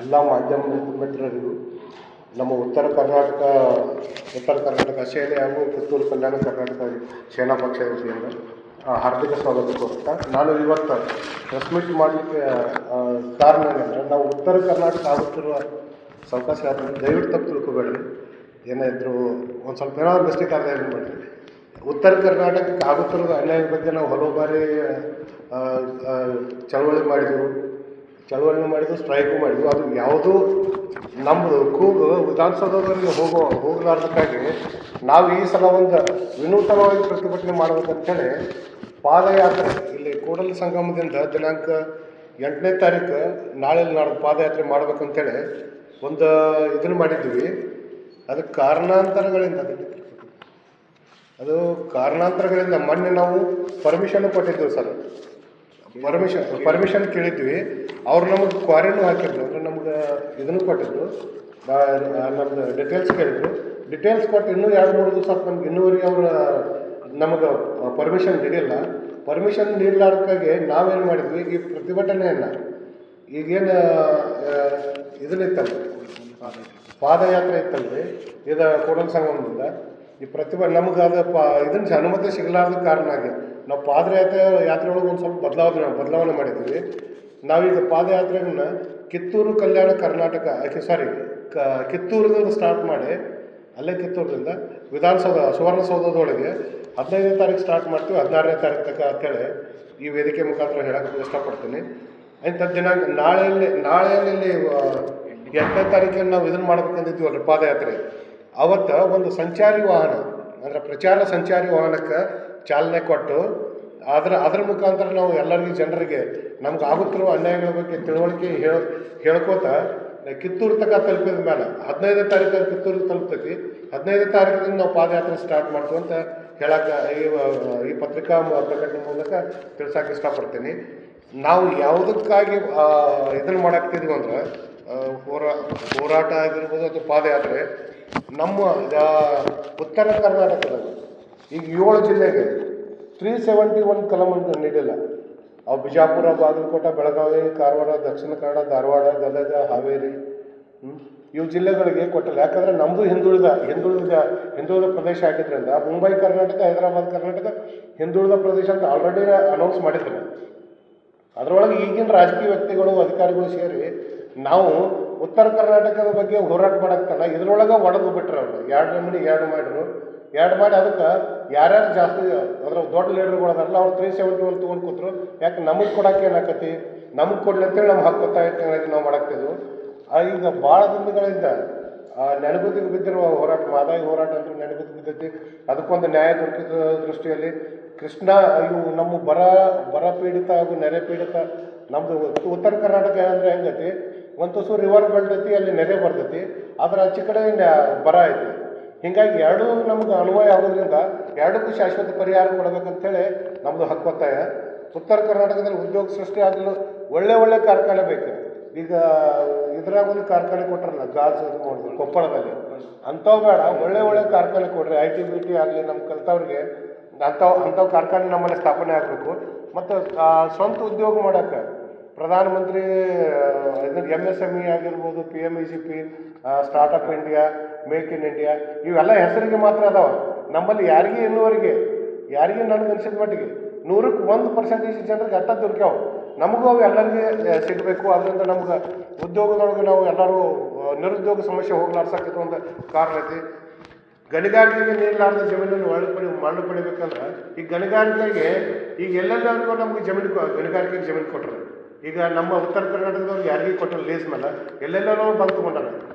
ಎಲ್ಲ ಮಾಧ್ಯಮ ಮಿತ್ರರಿಗೂ ನಮ್ಮ ಉತ್ತರ ಕರ್ನಾಟಕ ಸೇನೆ ಹಾಗೂ ಕಿತ್ತೂರು ಕಲ್ಯಾಣ ಕರ್ನಾಟಕ ಸೇನಾ ಪಕ್ಷ ವತಿಯಿಂದ ಹಾರ್ದಿಕ ಸ್ವಾಗತ ಕೋರುತ್ತಾ ನಾನು ಇವತ್ತು ಪ್ರೆಸ್ ಮೀಟ್ ಮಾಡಲಿಕ್ಕೆ ಕಾರಣ ಏನಂದರೆ ನಾವು ಉತ್ತರ ಕರ್ನಾಟಕ ಆಗುತ್ತಿರುವ ಸಾವಕಾಶ ಆದರೂ ದಯವಿಟ್ಟು ತಪ್ಪು ತಿಳ್ಕೊಬೇಡ್ರಿ. ಏನಾದರೂ ಒಂದು ಸ್ವಲ್ಪ ಏನಾದರೂ ಮಿಸ್ಟೇಕ್ ಆದರೆ ಏನು ಮಾಡಿರಿ. ಉತ್ತರ ಕರ್ನಾಟಕಕ್ಕೆ ಆಗುತ್ತಿರುವ ಅನ್ಯಾಯದ ಬಗ್ಗೆ ನಾವು ಹಲವು ಬಾರಿ ಚಳವಳಿ ಮಾಡಿದ್ವು, ಸ್ಟ್ರೈಕು ಮಾಡಿದ್ವು. ಅದು ಯಾವುದೂ ನಮ್ಮದು ಕೂಗು ವಿಧಾನಸೌಧದವರೆಗೆ ಹೋಗಲಾರ್ದಕ್ಕಾಗಿ ನಾವು ಈ ಸಲ ಒಂದು ವಿನೂತನವಾಗಿ ಪ್ರತಿಭಟನೆ ಮಾಡಬೇಕಂತೇಳಿ ಪಾದಯಾತ್ರೆ ಇಲ್ಲಿ ಕೂಡಲ ಸಂಗಮದಿಂದ ದಿನಾಂಕ 8ನೇ ತಾರೀಕು ನಾಳೆ ಪಾದಯಾತ್ರೆ ಮಾಡ್ಬೇಕಂತೇಳಿ ಒಂದು ಇದನ್ನು ಮಾಡಿದ್ವಿ. ಅದಕ್ಕೆ ಕಾರಣಾಂತರಗಳಿಂದ ಮೊನ್ನೆ ನಾವು ಪರ್ಮಿಷನ್ ಕೊಟ್ಟಿದ್ದೀವಿ ಸರ್. ಪರ್ಮಿಷನ್ ಕೇಳಿದ್ವಿ. ಅವ್ರು ನಮಗೆ ಕ್ವಾರಿನೂ ಹಾಕಿದ್ರು, ಅಂದರೆ ನಮ್ಗೆ ಇದನ್ನು ಕೊಟ್ಟಿದ್ರು, ನಮ್ದು ಡಿಟೇಲ್ಸ್ ಕೇಳಿದ್ರು. ಡಿಟೇಲ್ಸ್ ಕೊಟ್ಟು ಇನ್ನೂ 2-3 ದಿವಸ ನಮ್ಗೆ ಇನ್ನೂವರೆಗೆ ಅವರು ನಮಗೆ ಪರ್ಮಿಷನ್ ನೀಡಿಲ್ಲ. ಪರ್ಮಿಷನ್ ನೀಡಲಾರ್ದಕ್ಕಾಗಿ ನಾವೇನು ಮಾಡಿದ್ವಿ, ಈ ಪ್ರತಿಭಟನೆಯನ್ನು ಈಗೇನು ಇದನ್ನಿತ್ತಲ್ಲ ಪಾದಯಾತ್ರೆ ಇತ್ತಲ್ರಿ, ಇದು ಕೂಡಲ ಸಂಗಮದಿಂದ ಈ ನಮಗೆ ಅದು ಇದನ್ನು ಅನುಮತಿ ಸಿಗಲಾರ್ದ ಕಾರಣ ಆಗಿ ನಾವು ಪಾದಯಾತ್ರೆ ಒಳಗೆ ಒಂದು ಸ್ವಲ್ಪ ಬದಲಾವಣೆ ಮಾಡಿದ್ವಿ. ನಾವೀಗ ಪಾದಯಾತ್ರೆಯನ್ನು ಕಿತ್ತೂರು ಕಲ್ಯಾಣ ಕರ್ನಾಟಕ ಕಿತ್ತೂರಿನಿಂದ ಸ್ಟಾರ್ಟ್ ಮಾಡಿ ಅಲ್ಲೇ ಕಿತ್ತೂರಿನಿಂದ ವಿಧಾನಸೌಧ ಸುವರ್ಣಸೌಧದೊಳಗೆ 15ನೇ ತಾರೀಕು ಸ್ಟಾರ್ಟ್ ಮಾಡ್ತೀವಿ, 16ನೇ ತಾರೀಕು ತನಕ ಅಂತೇಳಿ ಈ ವೇದಿಕೆ ಮುಖಾಂತರ ಹೇಳೋಕ್ಕೆ ಇಷ್ಟಪಡ್ತೀನಿ. ಇಂಥ ದಿನಾಂಕ ನಾಳೆಯಲ್ಲಿ 8ನೇ ತಾರೀಕಿಗೆ ನಾವು ಇದನ್ನು ಮಾಡ್ಬೇಕಂದಿದ್ವಲ್ಲ ಪಾದಯಾತ್ರೆ. ಅವತ್ತು ಒಂದು ಸಂಚಾರಿ ವಾಹನ ಅಂದರೆ ಪ್ರಚಾರ ಸಂಚಾರಿ ವಾಹನಕ್ಕೆ ಚಾಲನೆ ಕೊಟ್ಟು ಅದರ ಮುಖಾಂತರ ನಾವು ಎಲ್ಲರಿಗೂ ಜನರಿಗೆ ನಮ್ಗೆ ಆಗುತ್ತಿರುವ ಅನ್ಯಾಯಗಳ ಬಗ್ಗೆ ತಿಳುವಳಿಕೆ ಹೇಳ್ಕೋತ ಕಿತ್ತೂರು ತನಕ ತಲುಪಿದ ಮೇಲೆ 15ನೇ ತಾರೀಕು ಕಿತ್ತೂರಿಗೆ ತಲುಪ್ತೈತಿ. 15ನೇ ತಾರೀಕಿನಿಂದ ನಾವು ಪಾದಯಾತ್ರೆ ಸ್ಟಾರ್ಟ್ ಮಾಡ್ತೀವಿ ಅಂತ ಹೇಳಕ್ಕೆ ಈ ಪತ್ರಿಕಾ ಪ್ರಕಟಣೆ ಮೂಲಕ ತಿಳ್ಸೋಕೆ ಇಷ್ಟಪಡ್ತೀನಿ. ನಾವು ಯಾವುದಕ್ಕಾಗಿ ಇದನ್ನು ಮಾಡಾಕ್ತಿದ್ವಿ ಅಂದ್ರೆ ಹೋರಾಟ ಆಗಿರ್ಬೋದು ಅಥವಾ ಪಾದಯಾತ್ರೆ ನಮ್ಮ ಉತ್ತರ ಕರ್ನಾಟಕದಲ್ಲಿ ಈಗ 7 ಜಿಲ್ಲೆಗೆ 371 ಕಲಮನ್ನು ನೀಡಿಲ್ಲ. ಅವು ಬಿಜಾಪುರ, ಬಾಗಲಕೋಟೆ, ಬೆಳಗಾವಿ, ಕಾರವಾರ, ದಕ್ಷಿಣ ಕನ್ನಡ, ಧಾರವಾಡ, ಗದಗ, ಹಾವೇರಿ ಇವು ಜಿಲ್ಲೆಗಳಿಗೆ ಕೊಟ್ಟಿಲ್ಲ. ಯಾಕಂದರೆ ನಮ್ಮದು ಹಿಂದುಳಿದ ಪ್ರದೇಶ ಆಗಿದ್ದರಿಂದ ಮುಂಬೈ ಕರ್ನಾಟಕ, ಹೈದರಾಬಾದ್ ಕರ್ನಾಟಕ ಹಿಂದುಳಿದ ಪ್ರದೇಶ ಅಂತ ಆಲ್ರೆಡಿ ಅನೌನ್ಸ್ ಮಾಡಿದ್ರು. ಅದರೊಳಗೆ ಈಗಿನ ರಾಜಕೀಯ ವ್ಯಕ್ತಿಗಳು ಅಧಿಕಾರಿಗಳು ಸೇರಿ ನಾವು ಉತ್ತರ ಕರ್ನಾಟಕದ ಬಗ್ಗೆ ಹೋರಾಟ ಮಾಡಕ್ಕಲ್ಲ ಇದರೊಳಗೆ ಒಡೆದು ಬಿಟ್ರು. ಅವರು 2 ಮಾಡಿ ಅದಕ್ಕೆ ಯಾರ್ಯಾರು ಜಾಸ್ತಿ ಅದ್ರ ದೊಡ್ಡ ಲೀಡರ್ಗಳದಾರಲ್ಲ ಅವ್ರು 371 ತೊಗೊಂಡು ಕೂತರು. ಯಾಕೆ ನಮಗೆ ಕೊಡೋಕೆ ಏನಾಕತಿ, ನಮಗೆ ಕೊಡಲಿ ಅಂತೇಳಿ ನಮ್ಗೆ ಹಕ್ಕೊತ್ತಾಗಿ ನಾವು ಮಾಡಾಕ್ತಿದ್ವು. ಈಗ ಭಾಳ ದಿನಗಳಿಂದ ನೆನಗುದಿಗೆ ಬಿದ್ದಿರುವ ಹೋರಾಟ, ಮಾದಾಯಿ ಹೋರಾಟ ಅಂತೂ ನೆನಗುದಿಗೆ ಬಿದ್ದೈತಿ. ಅದಕ್ಕೊಂದು ನ್ಯಾಯ ದೊರಕಿದ ದೃಷ್ಟಿಯಲ್ಲಿ ಕೃಷ್ಣ ಇವು ನಮ್ಮ ಬರ ಪೀಡಿತ ಹಾಗೂ ನೆರೆ ಪೀಡಿತ ನಮ್ಮದು ಉತ್ತರ ಕರ್ನಾಟಕ ಅಂದರೆ ಹೆಂಗೈತಿ, ಒಂದು ತುಸು ರಿವರ್ ಬೆಲ್ಟ್ ಐತಿ, ಅಲ್ಲಿ ನೆರೆ ಬರ್ತೈತಿ, ಅದರ ಆಚೆ ಕಡೆ ಬರ ಐತಿ. ಹೀಗಾಗಿ ಎರಡೂ ನಮ್ಗೆ ಅನ್ವಯ ಆಗೋದ್ರಿಂದ ಎರಡಕ್ಕೂ ಶಾಶ್ವತ ಪರಿಹಾರ ಕೊಡಬೇಕಂತೇಳಿ ನಮ್ಮದು ಹಕ್ಕೊತ್ತಾಯ. ಉತ್ತರ ಕರ್ನಾಟಕದಲ್ಲಿ ಉದ್ಯೋಗ ಸೃಷ್ಟಿ ಆಗಲು ಒಳ್ಳೆ ಕಾರ್ಖಾನೆ ಬೇಕು. ಈಗ ಇದ್ರಾಗ ಒಂದು ಕಾರ್ಖಾನೆ ಕೊಟ್ಟರಲ್ಲ ಗಾಜ್ ನೋಡಿದ್ರು ಕೊಪ್ಪಳದಲ್ಲಿ, ಅಂಥವು ಬೇಡ, ಒಳ್ಳೆ ಕಾರ್ಖಾನೆ ಕೊಡ್ರಿ. IT-BT ಆಗಲಿ ನಮ್ಮ ಕಲ್ತವ್ರಿಗೆ ಅಂಥವು ಕಾರ್ಖಾನೆ ನಮ್ಮಲ್ಲಿ ಸ್ಥಾಪನೆ ಆಗಬೇಕು. ಮತ್ತು ಸ್ವಂತ ಉದ್ಯೋಗ ಮಾಡೋಕ್ಕೆ ಪ್ರಧಾನಮಂತ್ರಿ MSME ಆಗಿರ್ಬೋದು, PMEGP, startup India, make in India ಇವೆಲ್ಲ ಹೆಸರಿಗೆ ಮಾತ್ರ ಅದಾವೆ. ನಮ್ಮಲ್ಲಿ ಯಾರಿಗೆ ನನಗೆ ಅನಿಸಿದ ಮಟ್ಟಿಗೆ 100ಕ್ಕೆ 1% ಜನರಿಗೆ ಅಟ್ಟ ದುರ್ಕ್ಯಾವ. ನಮಗೂ ಅವು ಎಲ್ಲರಿಗೆ ಸಿಗಬೇಕು. ಅದರಿಂದ ನಮ್ಗೆ ಉದ್ಯೋಗದೊಳಗೆ ನಾವು ಎಲ್ಲರೂ ನಿರುದ್ಯೋಗ ಸಮಸ್ಯೆ ಹೋಗ್ಲಾಡ್ಸಕ್ಕೆ ಒಂದು ಕಾರಣ ಐತಿ. ಗಣಿಗಾರಿಕೆಗೆ ನೀಡಲಾರ್ದ ಜಮೀನನ್ನು ಮರಳು ಪಡಿಬೇಕಂದ್ರೆ ಈ ಗಣಿಗಾರಿಕೆಗೆ ಈಗ ಎಲ್ಲೆಲ್ಲರಿಗೂ ನಮ್ಗೆ ಗಣಿಗಾರಿಕೆಗೆ ಜಮೀನು ಕೊಟ್ಟರು. ಈಗ ನಮ್ಮ ಉತ್ತರ ಕರ್ನಾಟಕದವ್ರಿಗೆ ಯಾರಿಗೂ ಕೊಟ್ಟರು ಲೀಸ್ ಮೇಲೆ, ಎಲ್ಲೆಲ್ಲರೂ ಬಂದು ತೊಗೊಂಡಾರ.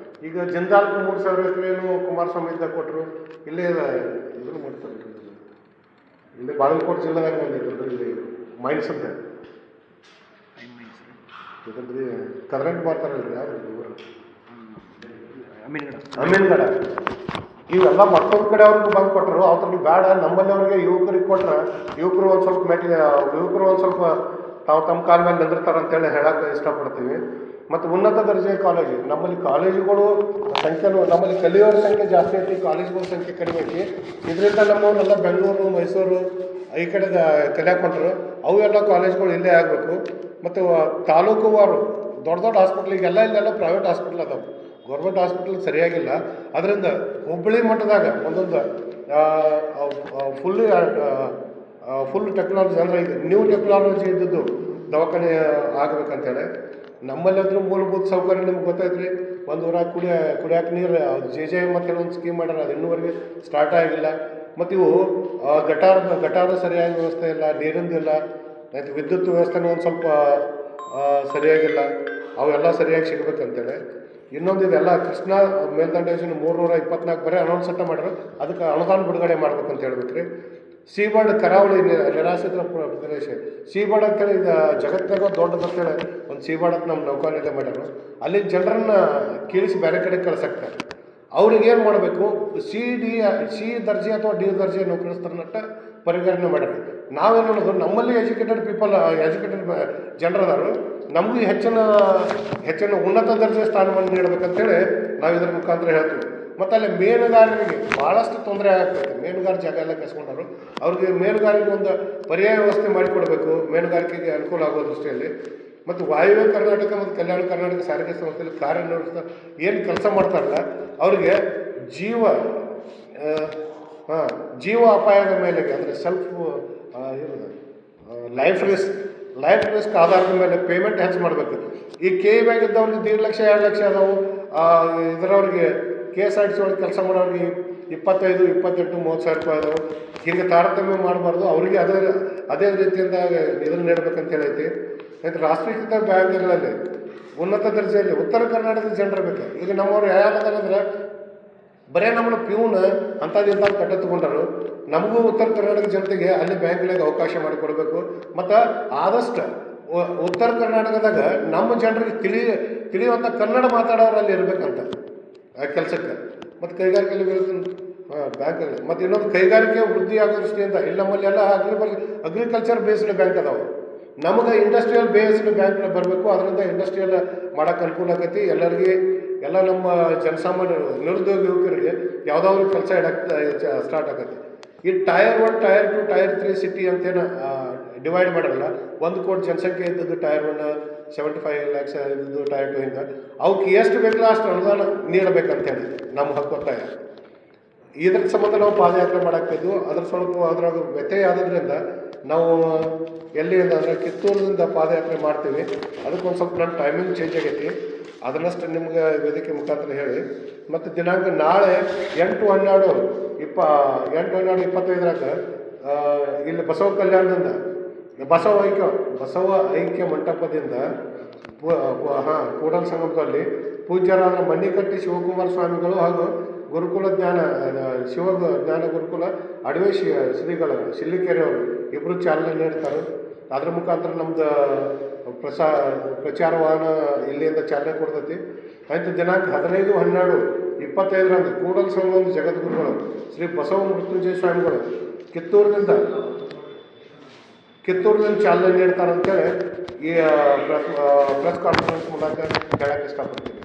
ಈಗ ಜಿಂದಾಲ್ಗೂ 3,000 ಎಕರೆಯನ್ನು ಕುಮಾರಸ್ವಾಮಿ ಇದ್ದಾಗ ಕೊಟ್ಟರು. ಇಲ್ಲೇ ಇದನ್ನು ಮಾಡ್ತಾರೆ, ಇಲ್ಲಿ ಬಾಗಲಕೋಟೆ ಜಿಲ್ಲೆದಾಗ ಬಂದಿದ್ರು. ಇಲ್ಲಿ ಮೈನ್ಸ್ ಅಂತ ಇದ್ರಿ ಕದ್ರಂಟ್ ಮಾಡ್ತಾರಲ್ರಿ, ಯಾರು ಊರು ಅಮೀನ್ಗಡ ಇವೆಲ್ಲ ಮತ್ತೊಂದು ಕಡೆ ಅವ್ರಿಗೆ ಬಂದು ಕೊಟ್ಟರು. ಅವ್ರಿಗೆ ಬೇಡ, ನಮ್ಮಲ್ಲಿ ಅವ್ರಿಗೆ ಯುವಕರಿಗೆ ಕೊಟ್ರೆ ಯುವಕರು ಒಂದು ಸ್ವಲ್ಪ ತಾವು ತಮ್ಮ ಕಾಲ ಮೇಲೆ ನಿಂದಿರ್ತಾರೆ ಅಂತೇಳಿ ಹೇಳಕ್ಕೆ ಇಷ್ಟಪಡ್ತೀವಿ. ಮತ್ತು ಉನ್ನತ ದರ್ಜೆಯ ಕಾಲೇಜು, ನಮ್ಮಲ್ಲಿ ಕಾಲೇಜುಗಳು ಸಂಖ್ಯೆನೂ ನಮ್ಮಲ್ಲಿ ಕಲಿಯೋರ ಸಂಖ್ಯೆ ಜಾಸ್ತಿ ಐತಿ, ಕಾಲೇಜುಗಳ ಸಂಖ್ಯೆ ಕಡಿಮೆ ಐತಿ. ಇದರಿಂದ ನಮ್ಮವರೆಲ್ಲ ಬೆಂಗಳೂರು, ಮೈಸೂರು ಈ ಕಡೆ ಕಲಿಯಾಕೊಂಡ್ರು. ಅವು ಎಲ್ಲ ಕಾಲೇಜುಗಳು ಇಲ್ಲೇ ಆಗಬೇಕು. ಮತ್ತು ತಾಲೂಕುವಾರು ದೊಡ್ಡ ದೊಡ್ಡ ಹಾಸ್ಪಿಟ್ಲಿಗೆಲ್ಲ ಇಲ್ಲೆಲ್ಲ ಪ್ರೈವೇಟ್ ಹಾಸ್ಪಿಟ್ಲ್ ಅದಾವೆ, ಗೌರ್ಮೆಂಟ್ ಹಾಸ್ಪಿಟ್ಲ್ ಸರಿಯಾಗಿಲ್ಲ. ಅದರಿಂದ ಹುಬ್ಬಳ್ಳಿ ಮಟ್ಟದಾಗ ಒಂದೊಂದು ಫುಲ್ ಟೆಕ್ನಾಲಜಿ ಅಂದರೆ ಈಗ ನ್ಯೂ ಟೆಕ್ನಾಲಜಿ ಇದ್ದದ್ದು ದವಾಖಾನೆ ಆಗ್ಬೇಕಂತೇಳಿ. ನಮ್ಮಲ್ಲಾದ್ರೂ ಮೂಲಭೂತ ಸೌಕರ್ಯ ನಿಮ್ಗೆ ಗೊತ್ತೈತ್ರಿ. ಒಂದು ಊರಾಗ ಕುಡಿಯೋಕೆ ನೀರು ಜೆ ಮತ್ತು ಕೆಲವೊಂದು ಸ್ಕೀಮ್ ಮಾಡ್ಯಾರ, ಅದು ಇನ್ನೂವರೆಗೆ ಸ್ಟಾರ್ಟ್ ಆಗಿಲ್ಲ. ಮತ್ತು ಇವು ಗಟಾರ ಸರಿಯಾಗಿ ವ್ಯವಸ್ಥೆ ಇಲ್ಲ, ನೀರಿಂದಿಲ್ಲ, ಮತ್ತು ವಿದ್ಯುತ್ ವ್ಯವಸ್ಥೆನೂ ಒಂದು ಸ್ವಲ್ಪ ಸರಿಯಾಗಿಲ್ಲ. ಅವೆಲ್ಲ ಸರಿಯಾಗಿ ಸಿಗ್ಬೇಕಂತೇಳಿ. ಇನ್ನೊಂದು ಇದೆಲ್ಲ ಕೃಷ್ಣ ಮೇಲ್ದಂಡೆ ಯೋಜನೆ 324 ಬರೀ ಅನೌನ್ಸಟ್ಟ ಮಾಡ್ಯಾರ, ಅದಕ್ಕೆ ಅನುದಾನ ಬಿಡುಗಡೆ ಮಾಡ್ಬೇಕಂತ ಹೇಳ್ಬೇಕು ರೀ. ಸೀಬರ್ಡ್ ಕರಾವಳಿ ನಿರಾಶ್ರಿತ ಪ್ರದೇಶ, ಸೀಬರ್ಡ್ ಅಂತೇಳಿ ಈಗ ಜಗತ್ತಿನಾಗ ದೊಡ್ಡದಂತೇಳಿ ಒಂದು ಸೀಬರ್ಡ್ ಅಂತ ನಮ್ಮ ನೌಕಾನೆಲೆ ಮಾಡ್ಯಾರ. ಅಲ್ಲಿ ಜನರನ್ನು ಕೀಳಿಸಿ ಬೇರೆ ಕಡೆ ಕಳ್ಸಕ್ತಾರೆ. ಅವ್ರಿಗೆ ಏನು ಮಾಡಬೇಕು, ಸಿ ದರ್ಜೆ ಅಥವಾ ಡಿ ದರ್ಜೆ ನೌಕರಸ್ಥರನ್ನಟ್ಟ ಪರಿಗಣನೆ ಮಾಡ್ಯಾರ. ನಾವೇನು ಮಾಡೋದು, ನಮ್ಮಲ್ಲಿ ಎಜುಕೇಟೆಡ್ ಜನರದಾರು, ನಮಗೂ ಹೆಚ್ಚಿನ ಉನ್ನತ ದರ್ಜೆ ಸ್ಥಾನವನ್ನು ನೀಡಬೇಕಂತೇಳಿ ನಾವು ಇದ್ರ ಮುಖಾಂತರ ಹೇಳ್ತೀವಿ. ಮತ್ತು ಅಲ್ಲಿ ಮೀನುಗಾರರಿಗೆ ಭಾಳಷ್ಟು ತೊಂದರೆ ಆಗ್ತೈತೆ. ಮೀನುಗಾರ ಜಾಗ ಎಲ್ಲ ಕಸ್ಕೊಂಡರು, ಅವ್ರಿಗೆ ಮೀನುಗಾರಿಕೆ ಒಂದು ಪರ್ಯಾಯ ವ್ಯವಸ್ಥೆ ಮಾಡಿಕೊಡ್ಬೇಕು, ಮೀನುಗಾರಿಕೆಗೆ ಅನುಕೂಲ ಆಗೋ ದೃಷ್ಟಿಯಲ್ಲಿ. ಮತ್ತು ವಾಯುವ್ಯ ಕರ್ನಾಟಕ ಮತ್ತು ಕಲ್ಯಾಣ ಕರ್ನಾಟಕ ಸಾರಿಗೆ ಸಂಸ್ಥೆಯಲ್ಲಿ ಕಾರ್ಯನಿರ್ವಹಿಸ್ತಾ ಏನು ಕೆಲಸ ಮಾಡ್ತಾರಲ್ಲ, ಅವ್ರಿಗೆ ಜೀವ ಅಪಾಯದ ಮೇಲೆಗೆ ಅಂದರೆ ಲೈಫ್ ರಿಸ್ಕ್ ಆಧಾರದ ಮೇಲೆ ಪೇಮೆಂಟ್ ಹೆಚ್ಚು ಮಾಡಬೇಕು. ಈ ಬ್ಯಾಂಕ್ ಇದ್ದವ್ರಿಗೆ 1.5 ಲಕ್ಷ 2 ಲಕ್ಷ ಅದಾವು. ಇದರವ್ರಿಗೆ KSRTC ಒಳಗೆ ಕೆಲಸ ಮಾಡೋರಿಗೆ 25, 28, 30 ಸಾವಿರ ರೂಪಾಯಿ ಅದಾವೆ. ಹೀಗೆ ತಾರತಮ್ಯ ಮಾಡಬಾರ್ದು, ಅವರಿಗೆ ಅದೇ ರೀತಿಯಿಂದ ಇದನ್ನು ನೀಡಬೇಕಂತ ಹೇಳೈತಿ. ಮತ್ತು ರಾಷ್ಟ್ರೀಕೃತ ಬ್ಯಾಂಕ್ಗಳಲ್ಲಿ ಉನ್ನತ ದರ್ಜೆಯಲ್ಲಿ ಉತ್ತರ ಕರ್ನಾಟಕದ ಜನರು ಬೇಕು. ಈಗ ನಮ್ಮವ್ರು ಯಾರಂದ್ರೆ ಬರೀ ನಮ್ಮನ್ನು ಪ್ಯೂನ್ ಅಂಥದ್ದಿಂತ ಕಟ್ಟ ತೊಗೊಂಡರು. ನಮಗೂ ಉತ್ತರ ಕರ್ನಾಟಕ ಜನತೆಗೆ ಅಲ್ಲಿ ಬ್ಯಾಂಕ್ಗಳಿಗೆ ಅವಕಾಶ ಮಾಡಿಕೊಡ್ಬೇಕು. ಮತ್ತು ಆದಷ್ಟು ಉತ್ತರ ಕರ್ನಾಟಕದಾಗ ನಮ್ಮ ಜನರಿಗೆ ತಿಳಿಯುವಂಥ ಕನ್ನಡ ಮಾತಾಡೋರು ಅಲ್ಲಿ ಇರಬೇಕಂತ ಕೆಲಸಕ್ಕೆ. ಮತ್ತು ಕೈಗಾರಿಕೆಯಲ್ಲಿ ಬ್ಯಾಂಕಲ್ಲಿ ಮತ್ತು ಇನ್ನೊಂದು ಕೈಗಾರಿಕೆ ವೃದ್ಧಿ ಆಗೋ ದೃಷ್ಟಿಯಿಂದ ಇಲ್ಲಿ ನಮ್ಮಲ್ಲೆಲ್ಲ ಅಗ್ರಿಕಲ್ಚರ್ ಬೇಸ್ಡ್ ಬ್ಯಾಂಕ್ ಅದಾವೆ. ನಮಗೆ ಇಂಡಸ್ಟ್ರಿಯಲ್ ಬೇಸ್ಡ್ ಬ್ಯಾಂಕ್ ಬರಬೇಕು. ಅದರಿಂದ ಇಂಡಸ್ಟ್ರಿಯಲ್ ಮಾಡೋಕ್ಕೆ ಅನುಕೂಲ ಆಗೈತಿ ಎಲ್ಲರಿಗೆ. ಎಲ್ಲ ನಮ್ಮ ಜನಸಾಮಾನ್ಯರು ನಿರುದ್ಯೋಗ ಯುವಕರಿಗೆ ಯಾವುದಾದ್ರು ಕೆಲಸ ಸ್ಟಾರ್ಟ್ ಆಗೈತಿ. ಈ Tier 1, Tier 2, Tier 3 ಸಿಟಿ ಅಂತೇನು ಡಿವೈಡ್ ಮಾಡಲ್ಲ. 1 ಕೋಟಿ ಜನಸಂಖ್ಯೆ ಇದ್ದದ್ದು Tier 1, 75 lakhs ಇದ್ದದ್ದು Tier 2, ಹಿಂಗೆ ಅವಕ್ಕೆ ಎಷ್ಟು ಬೇಕಲ್ಲ ಅಷ್ಟು ಅನುದಾನ ನೀಡಬೇಕಂತೇಳಿ ನಮ್ಮ ಹಕ್ಕೊತ್ತಾಯ. ಇದ್ರ ಸಂಬಂಧ ನಾವು ಪಾದಯಾತ್ರೆ ಮಾಡಾಕ್ತಿದ್ವು. ಅದ್ರಾಗ ವ್ಯತ್ಯಯ ಆಗೋದ್ರಿಂದ ನಾವು ಎಲ್ಲಿಂದ ಅಂದರೆ ಕಿತ್ತೂರಿನಿಂದ ಪಾದಯಾತ್ರೆ ಮಾಡ್ತೀವಿ. ಅದಕ್ಕೊಂದು ಸ್ವಲ್ಪ ನನ್ನ ಟೈಮಿಂಗ್ ಚೇಂಜ್ ಆಗೈತಿ. ಅದನ್ನಷ್ಟು ನಿಮ್ಗೆ ವೇದಿಕೆ ಮುಖಾಂತರ ಹೇಳಿ. ಮತ್ತು ದಿನಾಂಕ ನಾಳೆ 8/12/25 ಇಲ್ಲಿ ಬಸವ ಕಲ್ಯಾಣದಿಂದ ಬಸವ ಐಕ್ಯ ಮಂಟಪದಿಂದ ಕೂಡಲ ಸಂಗಮದಲ್ಲಿ ಪೂಜ್ಯರಾದ ಮಣ್ಣಿಕಟ್ಟಿ ಶಿವಕುಮಾರ ಸ್ವಾಮಿಗಳು ಹಾಗೂ ಗುರುಕುಲ ಶಿವ ಜ್ಞಾನ ಗುರುಕುಲ ಅಡವೆ ಶ್ರೀಗಳು ಶಿಲ್ಲಿಕೆರೆಯವರು ಇಬ್ಬರು ಚಾಲನೆ ನೀಡ್ತಾರೆ. ಅದ್ರ ಮುಖಾಂತರ ನಮ್ದು ಪ್ರಚಾರ ವಾಹನ ಇಲ್ಲಿಂದ ಚಾಲನೆ ಕೊಡ್ತೈತಿ. ಆಯಿತು. ದಿನಾಂಕ 15/12/25 ಕೂಡಲ ಸಂಗಮ ಜಗದ್ಗುರುಗಳು ಶ್ರೀ ಬಸವ ಮೃತ್ಯುಂಜಯ ಸ್ವಾಮಿಗಳು ಕಿತ್ತೂರಿನಿಂದ ಚಾಲನೆ ನೀಡ್ತಾರೆ ಅಂತೇಳಿ ಈ ಪ್ರೆಸ್ ಕಾನ್ಫರೆನ್ಸ್ ಮೂಲಕ ಹೇಳಕ್ಕೆ ಇಷ್ಟಪಡ್ತೀನಿ.